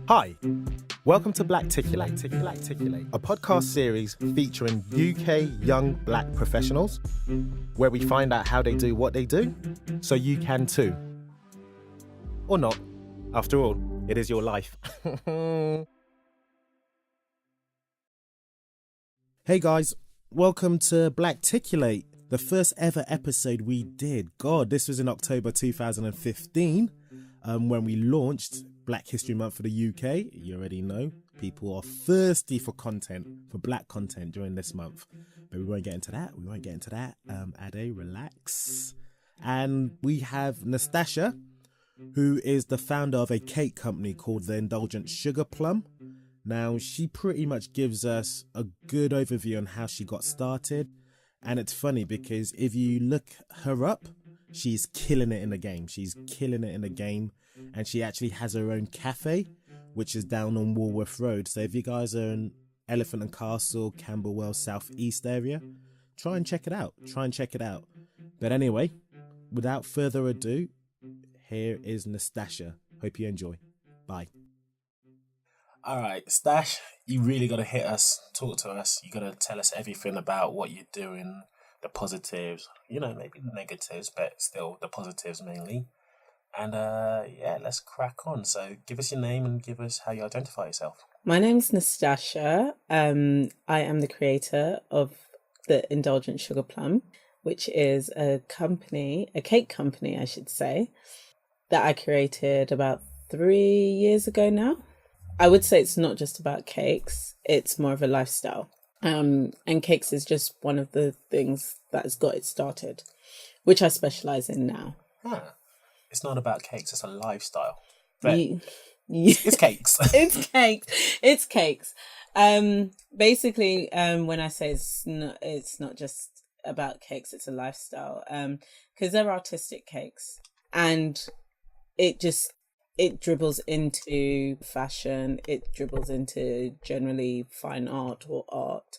Hi, welcome to Blacticulate, a podcast series featuring UK young black professionals, where we find out how they do what they do, so you can too. Or not. After all, it is your life. Hey guys, welcome to Blacticulate, the first ever episode we did. God, this was in October 2015, when we launched Black History Month for the UK. You already know, people are thirsty for content, for black content during this month. But we won't get into that. Ade, relax. And we have Nastassja, who is the founder of a cake company called the Indulgent Sugar Plum. Now, she pretty much gives us a good overview on how she got started. And it's funny because if you look her up, she's killing it in the game. And she actually has her own cafe, which is down on Walworth Road. So if you guys are in Elephant and Castle, Camberwell, South East area, try and check it out. But anyway, without further ado, here is Nastassja. Hope you enjoy. Bye. All right, Stash, you really got to hit us, talk to us. You got to tell us everything about what you're doing, the positives, maybe the negatives, but still the positives mainly. And let's crack on. So give us your name and give us how you identify yourself. My name's Nastassja. I am the creator of the Indulgent Sugar Plum, which is a cake company, I should say, that I created about 3 years ago now. I would say it's not just about cakes, it's more of a lifestyle. And cakes is just one of the things that has got it started, which I specialize in now. It's not about cakes, it's a lifestyle. It's cakes. It's cakes. Basically, when I say it's not just about cakes, it's a lifestyle. Because they're artistic cakes, and it dribbles into fashion. It dribbles into generally fine art or art.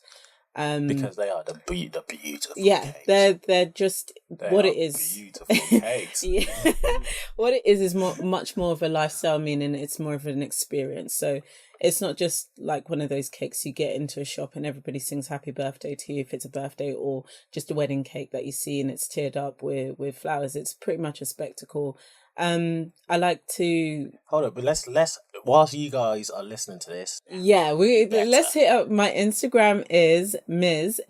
Because they are the beautiful yeah, cakes. They're just what it is. Beautiful cakes. Yeah. What it is much more of a lifestyle, meaning it's more of an experience. So it's not just like one of those cakes you get into a shop and everybody sings happy birthday to you if it's a birthday, or just a wedding cake that you see and it's tiered up with flowers. It's pretty much a spectacle. I like to hold up, but let's whilst you guys are listening to this. Yeah, let's hit up. My Instagram is Ms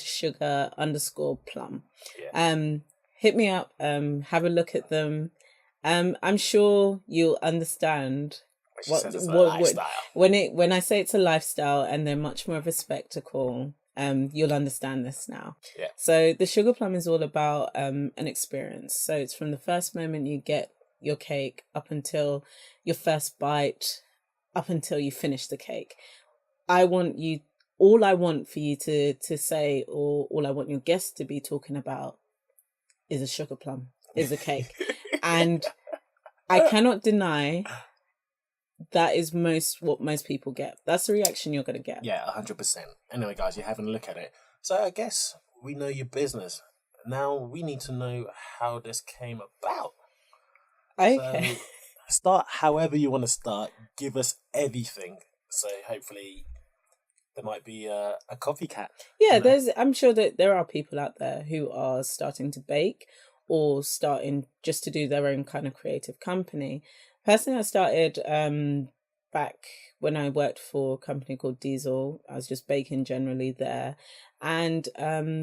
Sugar Plum. Yeah. Hit me up. Have a look at them. I'm sure you'll understand when I say it's a lifestyle and they're much more of a spectacle. You'll understand this now. Yeah. So the Sugar Plum is all about an experience. So it's from the first moment you get your cake up until your first bite, up until you finish the cake. All I want for you to say, or all I want your guests to be talking about, is a sugar plum, is a cake. And I cannot deny that is what most people get. That's the reaction you're going to get. Yeah, 100%. Anyway, guys, you're having a look at it. So I guess we know your business. Now we need to know how this came about. Okay. So start however you want to start. Give us everything. So hopefully there might be a copycat. Yeah, I'm sure that there are people out there who are starting to bake or starting just to do their own kind of creative company. Personally, I started back when I worked for a company called Diesel. I was just baking generally there. And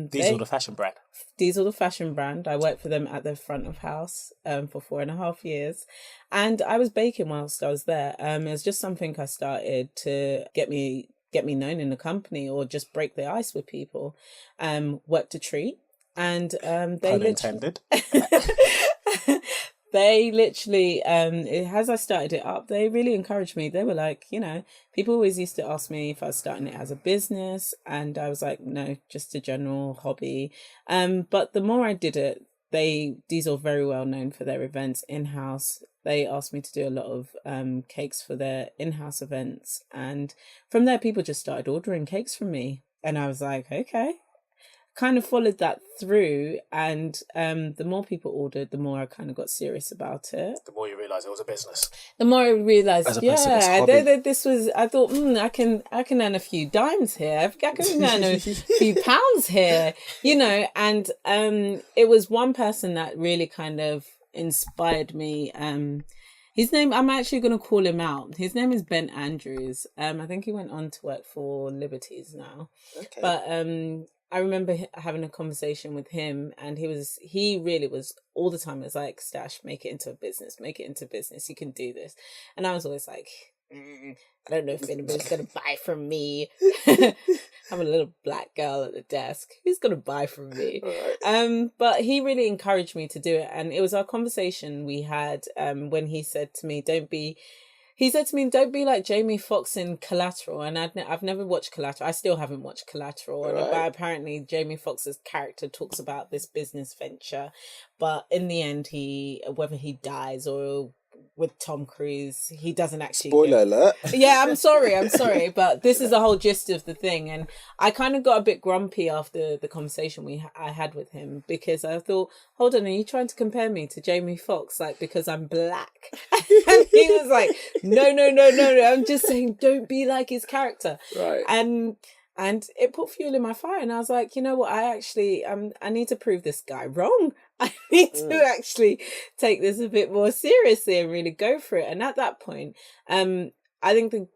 Diesel, the fashion brand. Diesel, the fashion brand. I worked for them at the front of house for 4.5 years. And I was baking whilst I was there. It was just something I started to get me known in the company, or just break the ice with people. Worked a treat. And they intended. They literally, as I started it up, they really encouraged me. They were like, people always used to ask me if I was starting it as a business. And I was like, no, just a general hobby. But the more I did it, these are very well known for their events in-house. They asked me to do a lot of cakes for their in-house events. And from there, people just started ordering cakes from me. And I was like, okay, kind of followed that through, and the more people ordered, the more I kind of got serious about it. The more you realise it was a business. The more I realised, As opposed to this hobby. this was. I thought, I can earn a few dimes here. I can earn a few pounds here, And it was one person that really kind of inspired me. His name, I'm actually going to call him out. His name is Ben Andrews. I think he went on to work for Liberties now. Okay. But I remember having a conversation with him, and he really was all the time. It was like, Stash, make it into a business. Make it into business. You can do this. And I was always like, I don't know if anybody's going to buy from me. I'm a little black girl at the desk. Who's going to buy from me? Right. But he really encouraged me to do it. And it was our conversation we had when he said to me, don't be like Jamie Foxx in Collateral. And I've never watched Collateral. I still haven't watched Collateral. Right. But apparently Jamie Foxx's character talks about this business venture. But in the end, whether he dies or with Tom Cruise, he doesn't actually. Spoiler alert. Yeah, I'm sorry, but this is the whole gist of the thing, and I kind of got a bit grumpy after the conversation I had with him, because I thought, hold on, are you trying to compare me to Jamie Foxx, like because I'm black? And he was like, no, I'm just saying, don't be like his character, right? And it put fuel in my fire, and I was like, you know what? I need to prove this guy wrong. I need to actually take this a bit more seriously and really go for it. And at that point, I think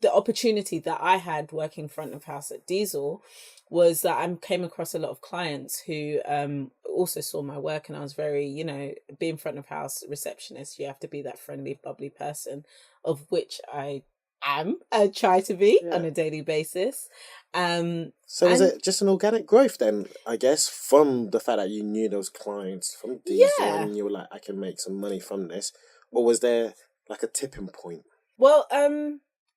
the opportunity that I had working front of house at Diesel was that I came across a lot of clients who also saw my work, and I was very, being front of house receptionist, you have to be that friendly, bubbly person, of which I try to be on a daily basis. So is it just an organic growth then, I guess, from the fact that you knew those clients from Diesel and you were like, I can make some money from this? Or was there like a tipping point? Well,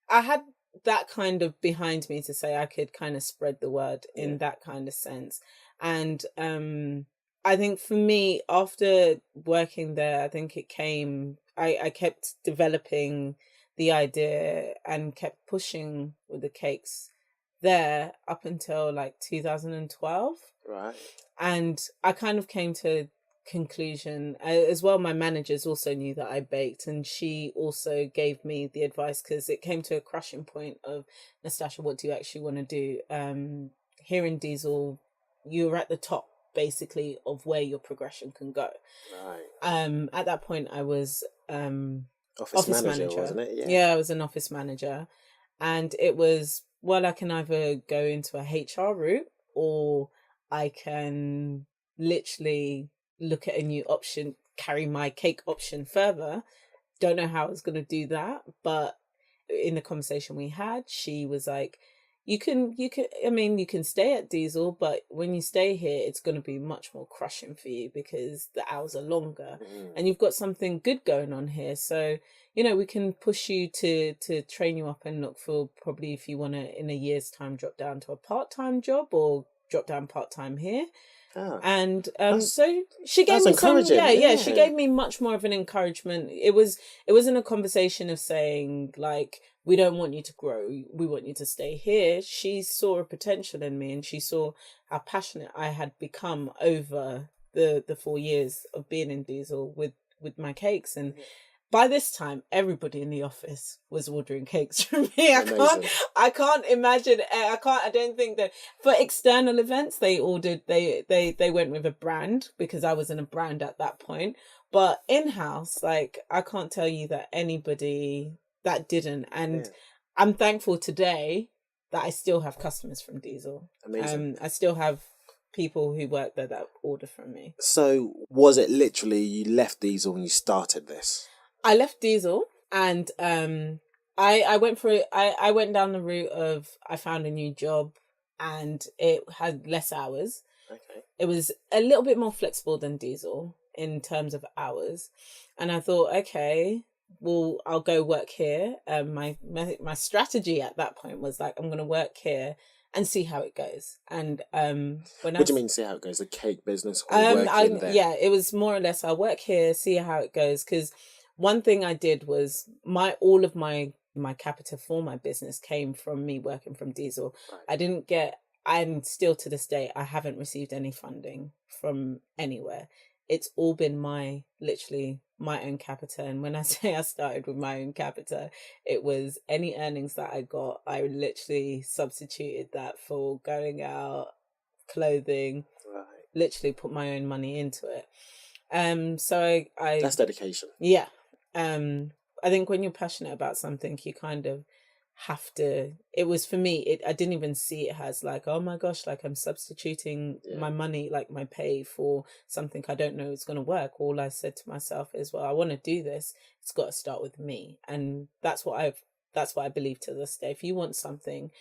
I had that kind of behind me to say I could kind of spread the word in that kind of sense. And I think for me, after working there, I think I kept developing the idea and kept pushing with the cakes there up until like 2012. Right. And I kind of came to conclusion as well. My managers also knew that I baked, and she also gave me the advice, because it came to a crushing point of, Nastassja, what do you actually want to do? Here in Diesel, you're at the top basically of where your progression can go. Right. At that point I was office manager, wasn't it? Yeah, I was an office manager, and it was, well, I can either go into a HR route, or I can literally look at a new option, carry my cake option further. Don't know how I was going to do that, but in the conversation we had, she was like, you can stay at Diesel, but when you stay here, it's going to be much more crushing for you because the hours are longer and you've got something good going on here. So, we can push you to train you up and look for, probably if you want to, in a year's time, drop down to a part-time job or drop down part-time here. Oh, and so she gave me some, she gave me much more of an encouragement. It wasn't a conversation of saying like, we don't want you to grow, we want you to stay here. She saw a potential in me, and she saw how passionate I had become over the 4 years of being in Diesel with my cakes. And by this time, everybody in the office was ordering cakes from me. I can't imagine. I don't think that for external events they ordered. They went with a brand, because I was in a brand at that point. But in house, like, I can't tell you that anybody that didn't. And I'm thankful today that I still have customers from Diesel. Amazing. I still have people who work there that order from me. So was it literally you left Diesel and you started this? I left Diesel, and I went down the route of, I found a new job, and it had less hours. Okay. It was a little bit more flexible than Diesel in terms of hours, and I thought, okay, well, I'll go work here. My strategy at that point was like, I'm going to work here and see how it goes. And what do you mean see how it goes? The cake business or working there? Yeah, it was more or less, I'll work here, see how it goes, because one thing I did was all of my capital for my business came from me working from Diesel. Right. I didn't get and still to this day, I haven't received any funding from anywhere. It's all been literally my own capita. And when I say I started with my own capita, it was any earnings that I got, I literally substituted that for going out, clothing, literally put my own money into it. So I that's dedication. Yeah. I think when you're passionate about something, you kind of have to. It was for me. I didn't even see it as like, oh my gosh, like I'm substituting my money, like my pay, for something I don't know is going to work. All I said to myself is, well, I want to do this. It's got to start with me, and that's what I believe to this day. If you want something,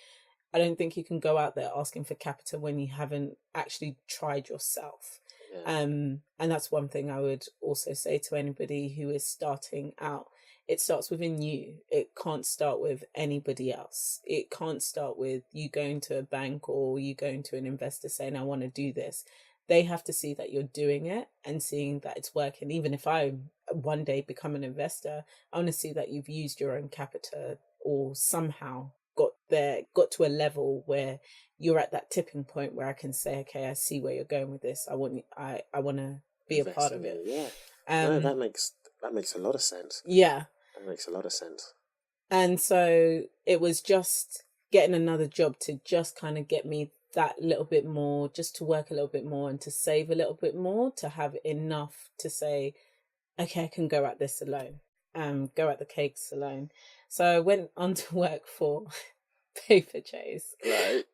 I don't think you can go out there asking for capita when you haven't actually tried yourself. Yeah. And that's one thing I would also say to anybody who is starting out. It starts within you. It can't start with anybody else. It can't start with you going to a bank or you going to an investor saying, I want to do this. They have to see that you're doing it and seeing that it's working. Even if I one day become an investor, I want to see that you've used your own capita or somehow got to a level where you're at that tipping point where I can say, okay, I see where you're going with this. I want to be a part of it. Yeah. No, that makes a lot of sense. Yeah. That makes a lot of sense. And so it was just getting another job to just kind of get me that little bit more, just to work a little bit more and to save a little bit more, to have enough to say, okay, I can go at this alone, go at the cakes alone. So I went on to work for Paper Chase. Right.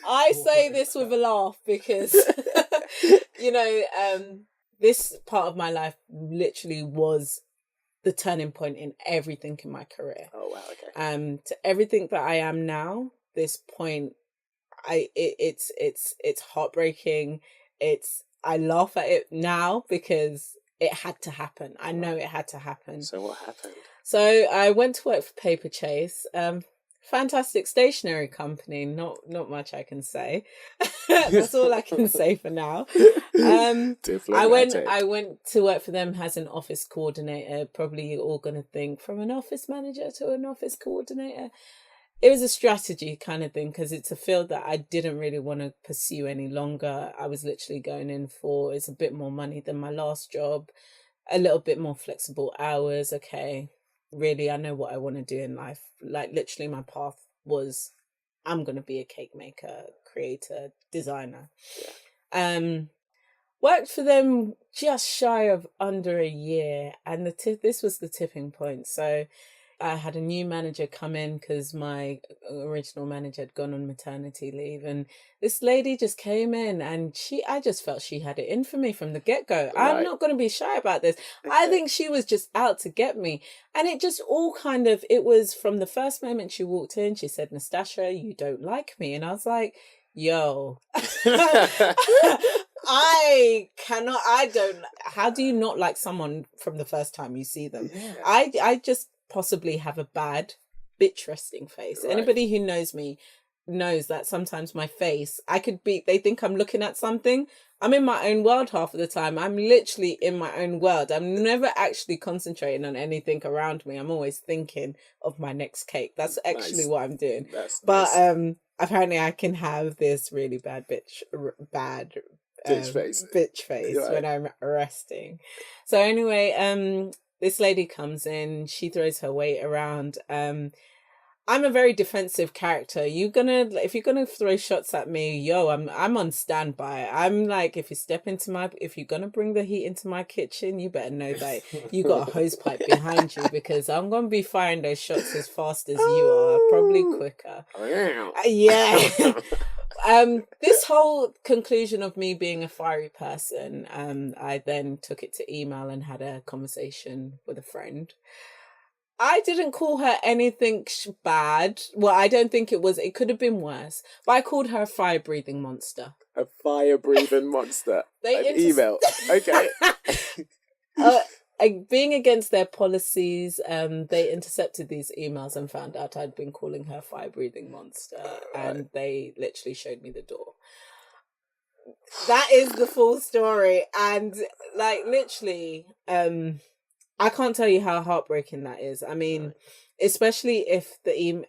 I say this with a laugh because, this part of my life literally was the turning point in everything in my career. Oh wow, okay. To everything that I am now, this point, it's heartbreaking. I laugh at it now because it had to happen. I know it had to happen. So what happened? So I went to work for Paper Chase. Fantastic stationery company. Not much I can say. That's all I can say for now. I went to work for them as an office coordinator. Probably you're all going to think, from an office manager to an office coordinator. It was a strategy kind of thing because it's a field that I didn't really want to pursue any longer. I was literally going in for, it's a bit more money than my last job, a little bit more flexible hours. Okay, really, I know what I want to do in life. Like literally my path was, I'm going to be a cake maker, creator, designer. Yeah. Worked for them just shy of under a year. And this was the tipping point. So I had a new manager come in because my original manager had gone on maternity leave, and this lady just came in and I just felt she had it in for me from the get-go. Right. I'm not going to be shy about this. Okay. I think she was just out to get me. And it just all it was from the first moment she walked in, she said, Nastassja, you don't like me. And I was like, yo, how do you not like someone from the first time you see them? Yeah. I just possibly have a bad bitch resting face. Right. Anybody who knows me knows that sometimes my face, they think I'm looking at something. I'm in my own world half of the time. I'm literally in my own world. I'm never actually concentrating on anything around me. I'm always thinking of my next cake. That's actually nice. What I'm doing. That's but nice. Apparently I can have this really bad bitch face right. when I'm resting. So anyway, this lady comes in, she throws her weight around. I'm a very defensive character. If you're gonna throw shots at me, I'm on standby. I'm like, if you're gonna bring the heat into my kitchen, you better know that you got a hose pipe behind you, because I'm gonna be firing those shots as fast as you are, probably quicker. Yeah. This whole conclusion of me being a fiery person, I then took it to email and had a conversation with a friend. I didn't call her anything bad. Well, I don't think it could have been worse, but I called her a fire-breathing monster. A fire-breathing monster? Email. Okay. Being against their policies, they intercepted these emails and found out I'd been calling her fire-breathing monster, and they literally showed me the door. That is the full story, and literally, I can't tell you how heartbreaking that is. I mean, especially if the email,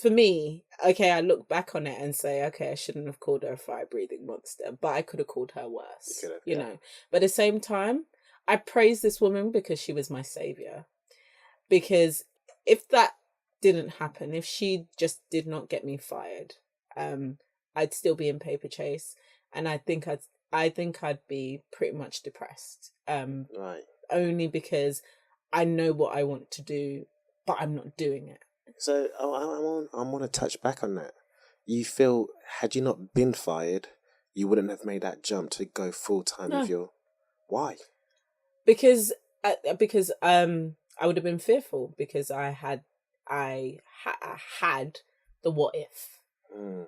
for me, okay, I look back on it and say, okay, I shouldn't have called her a fire-breathing monster, but I could have called her worse, you know. But at the same time, I praise this woman because she was my savior. Because if that didn't happen, if she just did not get me fired, I'd still be in paper chase, and I think I'd be pretty much depressed. Right. Only because I know what I want to do, but I'm not doing it. So I want to touch back on that. You feel, had you not been fired, you wouldn't have made that jump to go full time with your... Why? Because I would have been fearful, because I had the what if.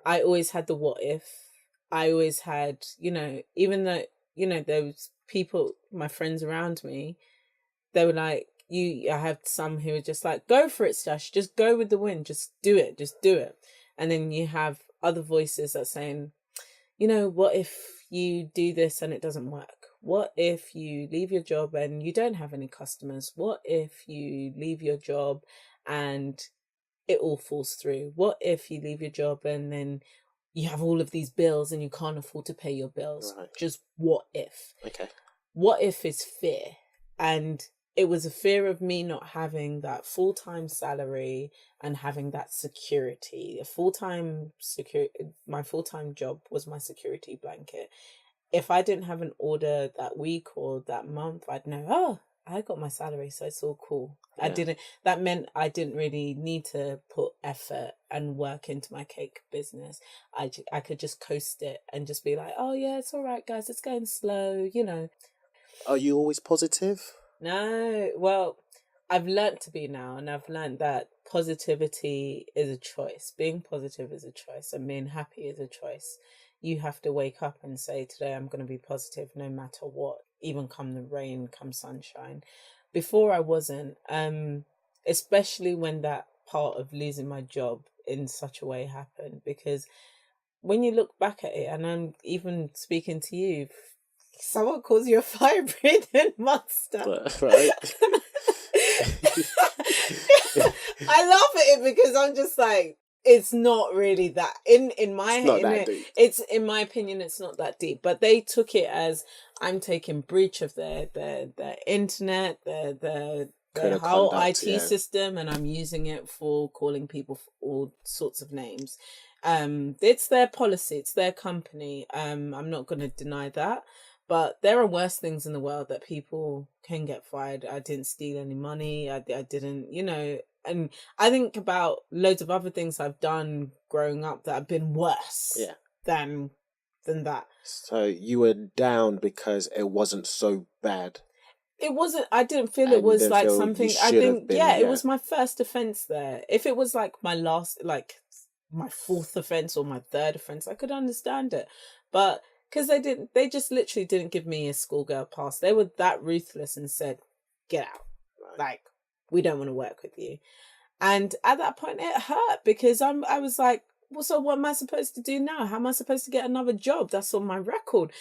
I always had the what if. I always had, you know, even though, you know, those people, my friends around me, they were like, I have some who are just like, go for it, Stash, just go with the wind, just do it. And then you have other voices that are saying, you know, what if you do this and it doesn't work? What if you leave your job and you don't have any customers? What if you leave your job and it all falls through? What if you leave your job and then you have all of these bills and you can't afford to pay your bills? Right. Just what if? Okay. What if is fear. And it was a fear of me not having that full-time salary and having that security. My full-time job was my security blanket. If I didn't have an order that week or that month, I'd know, oh, I got my salary, so it's all cool. Yeah. That meant I didn't really need to put effort and work into my cake business. I could just coast it and just be like, oh yeah, it's all right, guys, it's going slow, you know. Are you always positive? No, well, I've learnt to be now, and I've learnt that positivity is a choice. Being positive is a choice, and being happy is a choice. You have to wake up and say, today I'm going to be positive no matter what, even come the rain, come sunshine. Before I wasn't, especially when that part of losing my job in such a way happened, because when you look back at it, and I'm even speaking to you, someone calls you a fire-breathing monster. Right. I laugh at it because I'm just like, it's not really that in my head. It's in my opinion, it's not that deep. But they took it as I'm taking breach of their internet, their whole IT system, and I'm using it for calling people for all sorts of names. It's their policy, it's their company. I'm not going to deny that. But there are worse things in the world that people can get fired. I didn't steal any money. I didn't, you know. And I think about loads of other things I've done growing up that have been worse than that. So you were down because it wasn't so bad. It wasn't. I didn't feel it was like something. I think, it was my first offense there. If it was like my last, like my fourth offense or my third offense, I could understand it. But because they just literally didn't give me a schoolgirl pass. They were that ruthless and said, get out. Right. Like, we don't want to work with you. And at that point, it hurt because I was like, well, so what am I supposed to do now? How am I supposed to get another job? That's on my record.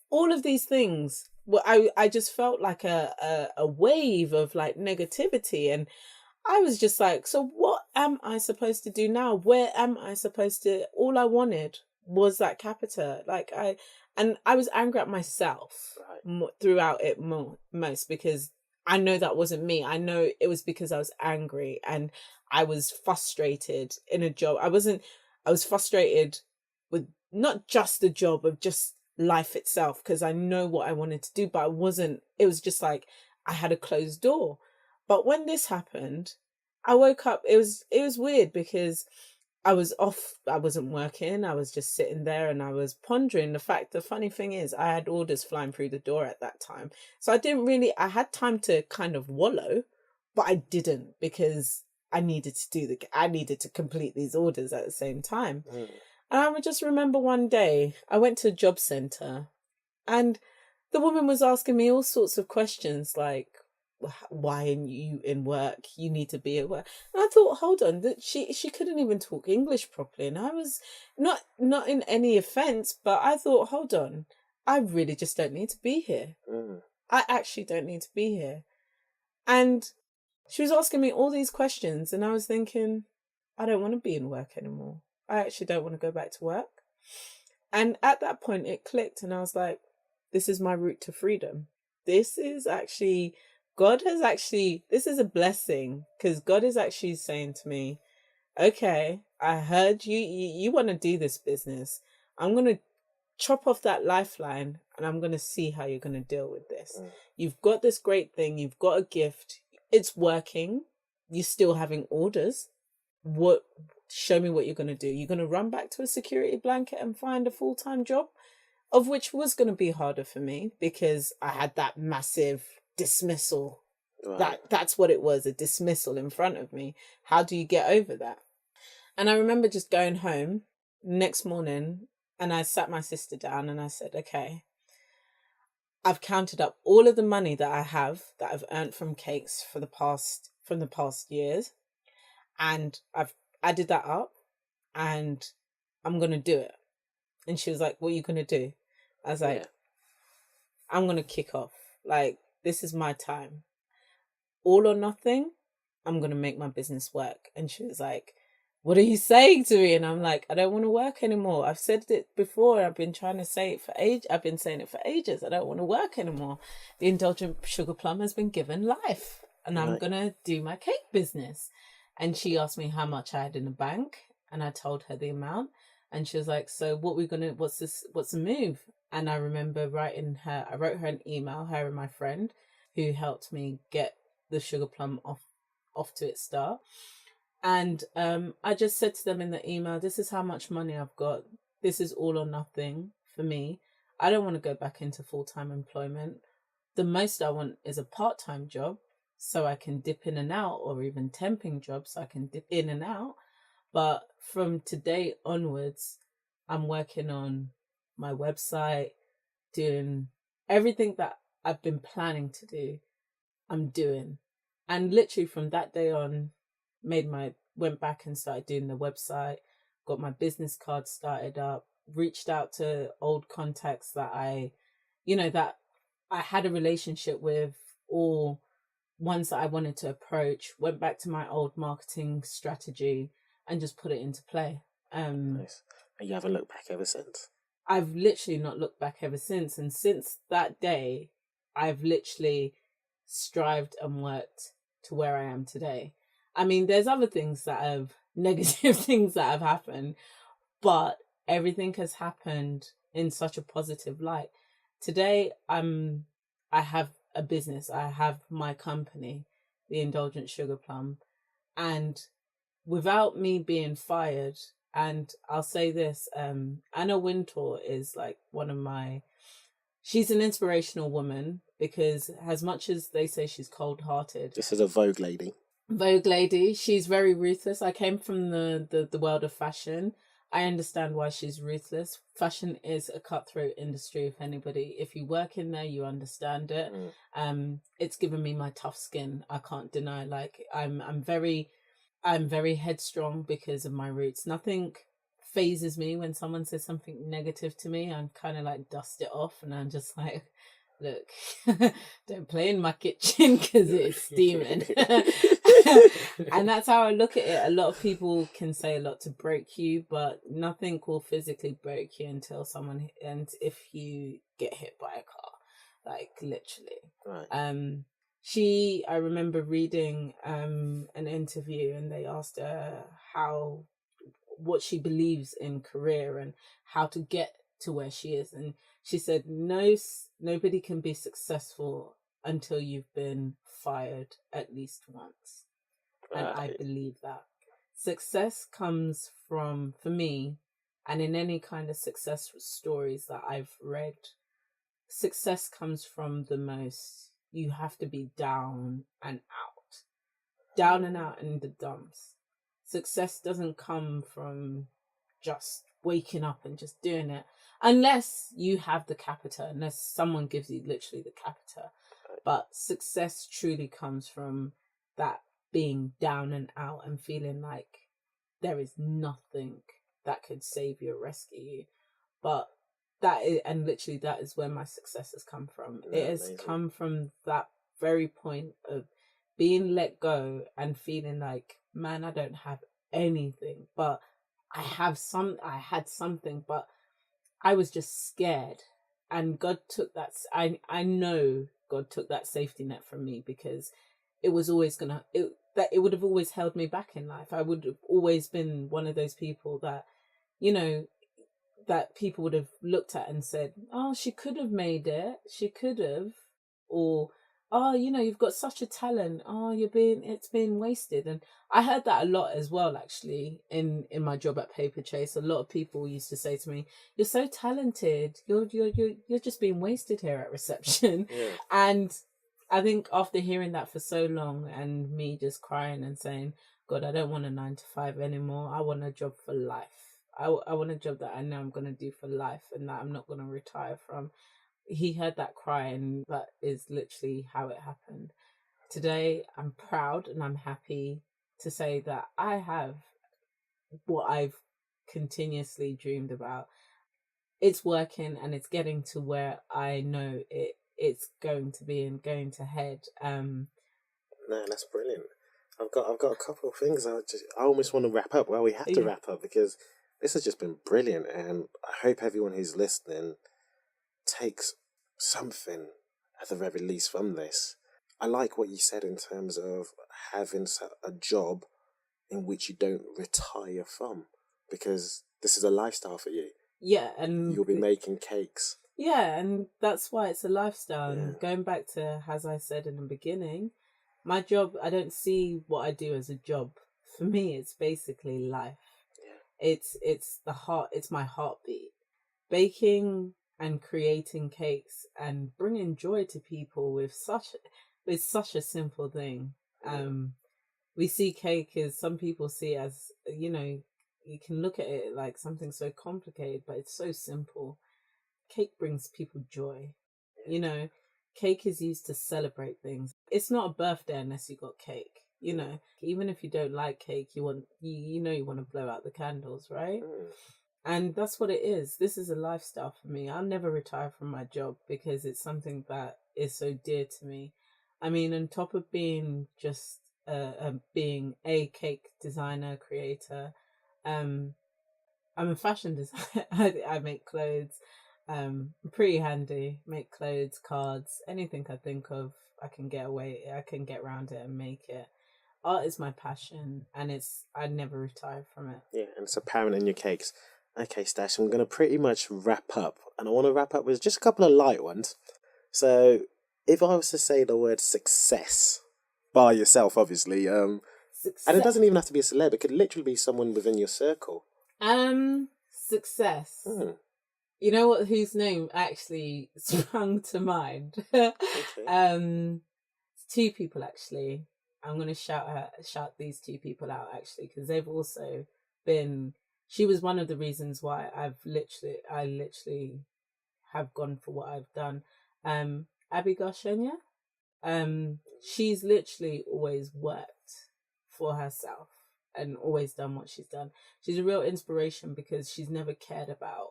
All of these things, well, I just felt like a wave of like negativity. And I was just like, so what am I supposed to do now? Where am I supposed to? All I wanted was that capita. And I was angry at myself throughout it most because I know that wasn't me. I know it was because I was angry and I was frustrated in a job. I was frustrated with not just the job, of just life itself, because I know what I wanted to do, but it was just like I had a closed door. But when this happened, I woke up, it was weird because I was off, I wasn't working, I was just sitting there and I was pondering the funny thing is I had orders flying through the door at that time. So I had time to kind of wallow, but I didn't because I needed to complete these orders at the same time. And I would just remember one day I went to a job centre and the woman was asking me all sorts of questions like, why are you in work? You need to be at work. And I thought, hold on, that she couldn't even talk English properly. And I was not in any offense, but I thought, hold on, I really just don't need to be here. I actually don't need to be here. And she was asking me all these questions and I was thinking, I don't want to be in work anymore. I actually don't want to go back to work. And at that point, it clicked, and I was like, this is my route to freedom. This is actually, this is a blessing, because God is actually saying to me, okay, I heard you want to do this business. I'm going to chop off that lifeline, and I'm going to see how you're going to deal with this. You've got this great thing. You've got a gift. It's working. You're still having orders. Show me what you're going to do. You're going to run back to a security blanket and find a full-time job, of which was going to be harder for me because I had that massive dismissal. Right. That's what it was, a dismissal in front of me. How do you get over that? And I remember just going home next morning, and I sat my sister down and I said, okay, I've counted up all of the money that I've earned from cakes from the past years, and I've added that up, and I'm going to do it. And she was like, what are you going to do? I was like, I'm going to kick off. Like, this is my time. All or nothing, I'm going to make my business work. And she was like, what are you saying to me? And I'm like, I don't want to work anymore. I've said it before. I've been trying to say it for ages. I've been saying it for ages. I don't want to work anymore. The Indulgent Sugar Plum has been given life, and I'm going to do my cake business. And she asked me how much I had in the bank, and I told her the amount. And she was like, so what's the move? And I remember I wrote her an email, her and my friend who helped me get the Sugar Plum off to its start. And I just said to them in the email, this is how much money I've got. This is all or nothing for me. I don't want to go back into full-time employment. The most I want is a part-time job so I can dip in and out, or even temping jobs so I can dip in and out. But from today onwards, I'm working on my website, doing everything that I've been planning to do, I'm doing. And literally from that day on, went back and started doing the website, got my business card started up, reached out to old contacts that I had a relationship with, or ones that I wanted to approach, went back to my old marketing strategy and just put it into play. Nice. And you haven't looked back ever since? I've literally not looked back ever since. And since that day, I've literally strived and worked to where I am today. I mean, there's other things negative things that have happened, but everything has happened in such a positive light. Today, I have a business. I have my company, the Indulgent Sugar Plum, and without me being fired, and I'll say this, Anna Wintour is like she's an inspirational woman, because as much as they say she's cold-hearted. This is a Vogue lady. She's very ruthless. I came from the world of fashion. I understand why she's ruthless. Fashion is a cutthroat industry. If you work in there, you understand it. It's given me my tough skin. I can't deny. Like, I'm very headstrong because of my roots. Nothing phases me when someone says something negative to me. I'm kind of like dust it off, and I'm just like, look, don't play in my kitchen because it's steaming. And that's how I look at it. A lot of people can say a lot to break you, but nothing will physically break you and if you get hit by a car, like literally. Right. I remember reading an interview, and they asked her what she believes in career and how to get to where she is. And she said, nobody can be successful until you've been fired at least once. Right. And I believe that. Success comes from, for me, and in any kind of success stories that I've read, success comes from you have to be down and out in the dumps. Success doesn't come from just waking up and just doing it, unless you have the capita, unless someone gives you literally the capita. But success truly comes from that being down and out and feeling like there is nothing that could save you or rescue you. But that is where my success has come from. Yeah, it has amazing. Come from that very point of being let go and feeling like, man, I don't have anything, but I had something, but I was just scared. And God took that. I know God took that safety net from me, because it was always it would have always held me back in life. I would have always been one of those people that, you know, that people would have looked at and said, oh, she could have made it. She could have. Or, oh, you know, you've got such a talent. Oh, it's being wasted. And I heard that a lot as well, actually, in my job at Paper Chase. A lot of people used to say to me, you're so talented. You're just being wasted here at reception. Yeah. And I think after hearing that for so long, and me just crying and saying, God, I don't want a 9 to 5 anymore. I want a job for life. I want a job that I know I'm going to do for life and that I'm not going to retire from. He heard that cry, and that is literally how it happened. Today, I'm proud and I'm happy to say that I have what I've continuously dreamed about. It's working, and it's getting to where I know it's going to be and going to head. No, that's brilliant. I've got a couple of things. I almost want to wrap up. Well, we have to wrap up, because this has just been brilliant, and I hope everyone who's listening takes something at the very least from this. I like what you said in terms of having a job in which you don't retire from, because this is a lifestyle for you. Yeah, and you'll be making cakes. Yeah, and that's why it's a lifestyle. Yeah. And going back to, as I said in the beginning, my job, I don't see what I do as a job. For me, it's basically life. Yeah. It's the heart. It's my heartbeat. Baking and creating cakes and bringing joy to people with such a simple thing. We see cake as, some people see it as, you know, you can look at it like something so complicated, but it's so simple. Cake brings people joy. You know, cake is used to celebrate things. It's not a birthday unless you got cake. You know, even if you don't like cake, you want to blow out the candles, right? And that's what it is. This is a lifestyle for me. I'll never retire from my job, because it's something that is so dear to me. I mean, on top of being just being a cake designer, creator, I'm a fashion designer. I make clothes. Pretty handy. Make clothes, cards, anything I think of. I can get around it and make it. Art is my passion, and I'd never retire from it. Yeah, and it's apparent in your cakes. Okay, Stash, I'm going to pretty much wrap up, and I want to wrap up with just a couple of light ones. So, if I was to say the word success by yourself, obviously, Success. And it doesn't even have to be a celeb; it could literally be someone within your circle. Success. You know what? Whose name actually sprung to mind? Okay. It's two people actually. I'm going to shout these two people out actually, because they've also been. She was one of the reasons why I literally have gone for what I've done. Abby Garshenia. She's literally always worked for herself and always done what she's done. She's a real inspiration, because she's never cared about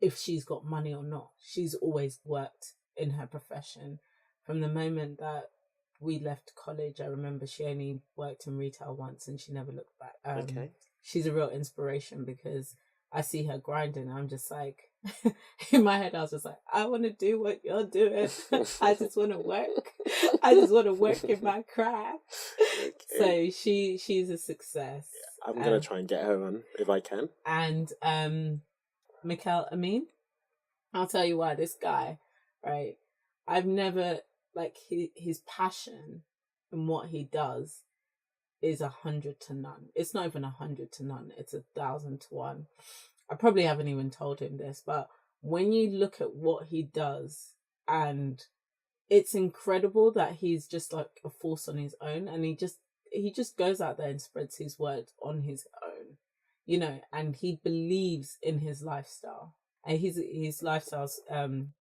if she's got money or not. She's always worked in her profession. From the moment that we left college, I remember she only worked in retail once and she never looked back. Okay. She's a real inspiration, because I see her grinding. I'm just like, in my head, I was just like, I want to do what you're doing. I just want to work. I just want to work in my craft. Okay. So she's a success. I'm going to try and get her on if I can. And Mikel Amin, I'll tell you why. This guy, right? I've never, like, his passion and what he does is 100 to none. It's not even 100 to none. It's 1,000 to 1. I probably haven't even told him this, but when you look at what he does, and it's incredible that he's just like a force on his own, and he just goes out there and spreads his word on his own, you know, and he believes in his lifestyle. And his lifestyle's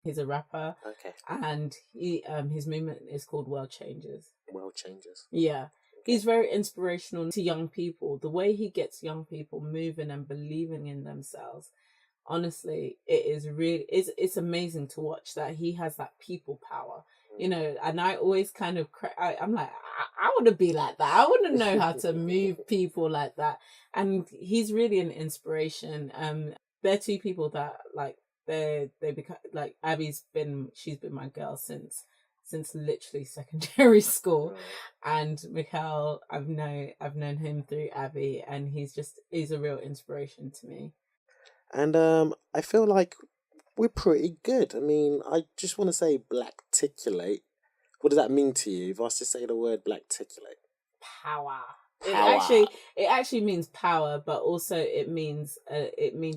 he's a rapper. Okay. And his movement is called World Changers. World Changers. Yeah. He's very inspirational to young people. The way he gets young people moving and believing in themselves, honestly, it is really, it's amazing to watch that he has that people power. you know, and I always kind of, I'm like, I want to be like that. I want to know how to move people like that. And he's really an inspiration. They're two people that like, they become like, she's been my girl since literally secondary school. And Mikhail, I've known him through Abby, and he's a real inspiration to me. And I feel like we're pretty good. I mean, I just want to say Blacticulate. What does that mean to you? If I was to say the word Blacticulate. Power. Power. It actually means power, but also it means a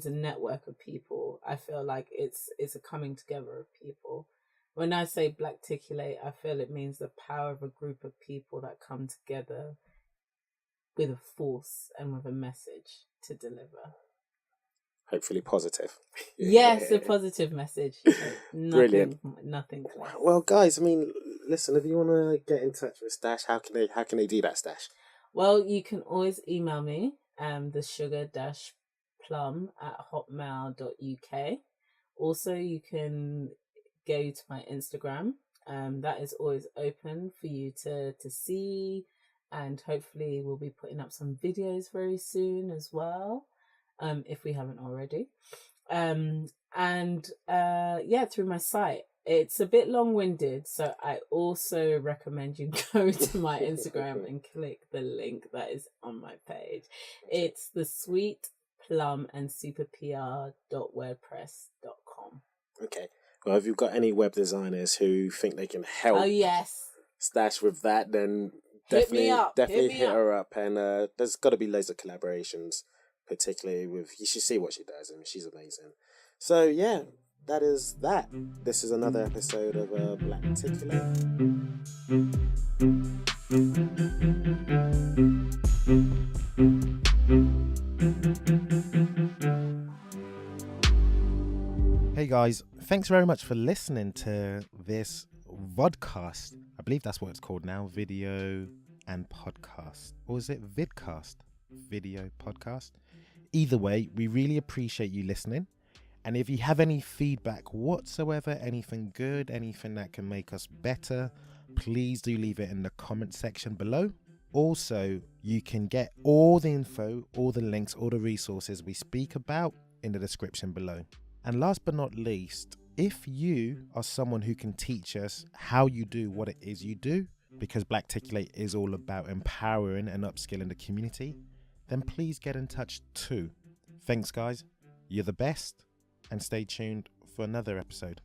network of people. I feel like it's a coming together of people. When I say Blacticulate, I feel it means the power of a group of people that come together with a force and with a message to deliver. Hopefully positive. Yes, a positive message. Brilliant. Nothing less. Well, guys, I mean, listen, if you want to get in touch with Stash, how can they do that, Stash? Well, you can always email me, the sugar-plum@hotmail.uk. Also, you can go to my Instagram. That is always open for you to see, and hopefully we'll be putting up some videos very soon as well, if we haven't already. Through my site. It's a bit long-winded, so I also recommend you go to my Instagram and click the link that is on my page. It's the Sweet Plum and superpr.wordpress.com. Okay. Well, if you've got any web designers who think they can help Stash with that, then definitely hit her up. And there's got to be loads of collaborations, particularly with, you should see what she does. I mean, she's amazing. So, yeah. That is that. This is another episode of Blacticulate. Hey guys, thanks very much for listening to this vodcast. I believe that's what it's called now, video and podcast. Or is it vidcast? Video podcast? Either way, we really appreciate you listening. And if you have any feedback whatsoever, anything good, anything that can make us better, please do leave it in the comment section below. Also, you can get all the info, all the links, all the resources we speak about in the description below. And last but not least, if you are someone who can teach us how you do what it is you do, because Blacticulate is all about empowering and upskilling the community, then please get in touch too. Thanks guys, you're the best. And stay tuned for another episode.